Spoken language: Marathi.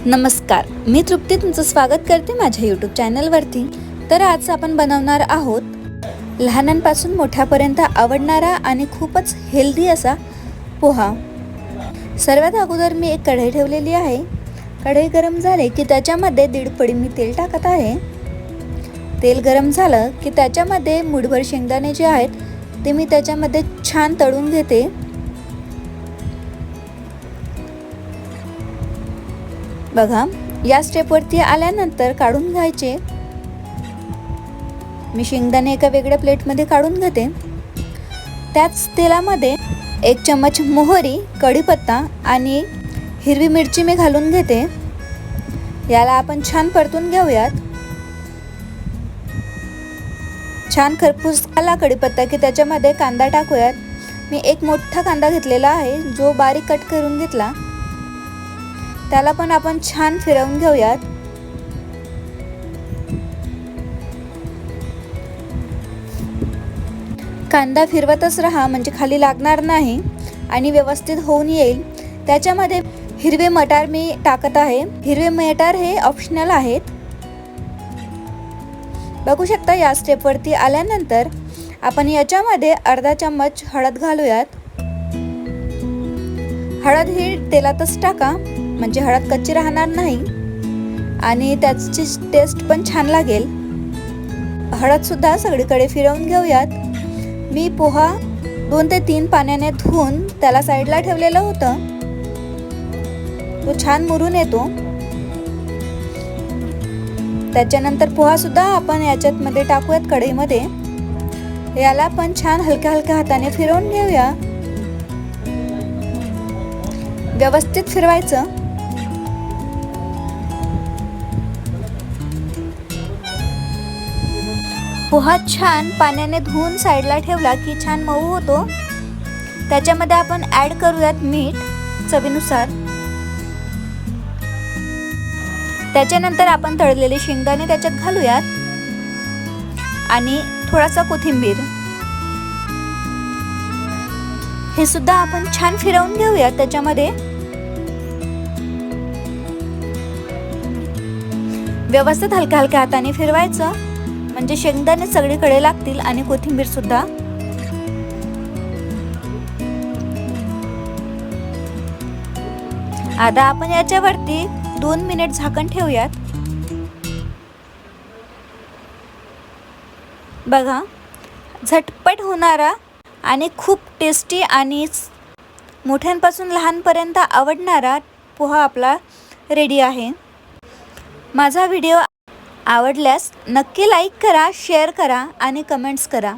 नमस्कार, मी तृप्ती तुमचं स्वागत करते माझ्या यूट्यूब चॅनलवरती। तर आज आपण बनवणार आहोत लहानांपासून मोठ्यापर्यंत आवडणारा आणि खूपच हेल्दी असा पोहा। सर्वात अगोदर मी एक कढई ठेवलेली आहे। कढई गरम झाली की त्याच्यामध्ये 1.5 पडी मी तेल टाकत आहे। तेल गरम झालं की त्याच्यामध्ये मुठभर शेंगदाणे जे आहेत ते मी त्याच्यामध्ये छान तळून घेते। बघा, या स्टेपवरती आल्यानंतर काढून घ्यायचे। मी शेंगदाणे एका वेगळ्या प्लेटमध्ये काढून घेते। त्याच तेलामध्ये 1 चम्मच मोहरी, कढीपत्ता आणि हिरवी मिरची मी घालून घेते। याला आपण छान परतून घेऊयात। छान खरपूस झाला कढीपत्ता की त्याच्यामध्ये कांदा टाकूयात। मी एक मोठा कांदा घेतलेला आहे जो बारीक कट करून घेतला। त्याला पण आपण छान फिरवून घेऊयात। कांदा फिरवतच राहा म्हणजे खाली लागणार नाही आणि व्यवस्थित होऊन येईल। त्याच्यामध्ये हिरवे मटार मी टाकत आहे। हिरवे मटार हे ऑप्शनल आहेत। बघू शकता, या स्टेपवरती आल्यानंतर आपण याच्यामध्ये अर्धा चम्मच हळद घालूयात। हळद ही तेलातच टाका म्हणजे हळद कच्ची राहणार नाही आणि त्याची टेस्ट पण छान लागेल। हळद सुद्धा सगळीकडे फिरवून घेऊयात। मी पोहा 2 ते 3 पाण्याने धुवून त्याला साईडला ठेवलेलं होतं। तो छान मुरून येतो। त्याच्यानंतर पोहा सुद्धा आपण याच्यामध्ये टाकूयात कढईमध्ये। याला पण छान हलक्या हलक्या हाताने फिरवून घेऊया। व्यवस्थित फिरवायचं। पोहा छान पाण्याने धुवून साईडला ठेवला की छान मऊ होतो। त्याच्यामध्ये आपण ॲड करूयात मीठ चवीनुसार। त्याच्यानंतर आपण तळलेले शेंगदाणे त्याच्यात घालूयात आणि थोडासा कोथिंबीर। हे सुद्धा आपण छान फिरवून घेऊयात। त्याच्यामध्ये व्यवस्थित हलक्या हलक्या हाताने फिरवायचं म्हणजे शेंगदाणे सगळीकडे लागतील आणि कोथिंबीर सुद्धा। आता आपण याच्यावरती 2 मिनिट झाकण ठेवूयात। बघा, झटपट होणारा आणि खूप टेस्टी आणि मोठ्यांपासून लहानपर्यंत आवडणारा पोहा आपला रेडी आहे। माझा व्हिडिओ आवडल्यास नक्की लाईक करा, शेअर करा आणि कमेंट्स करा।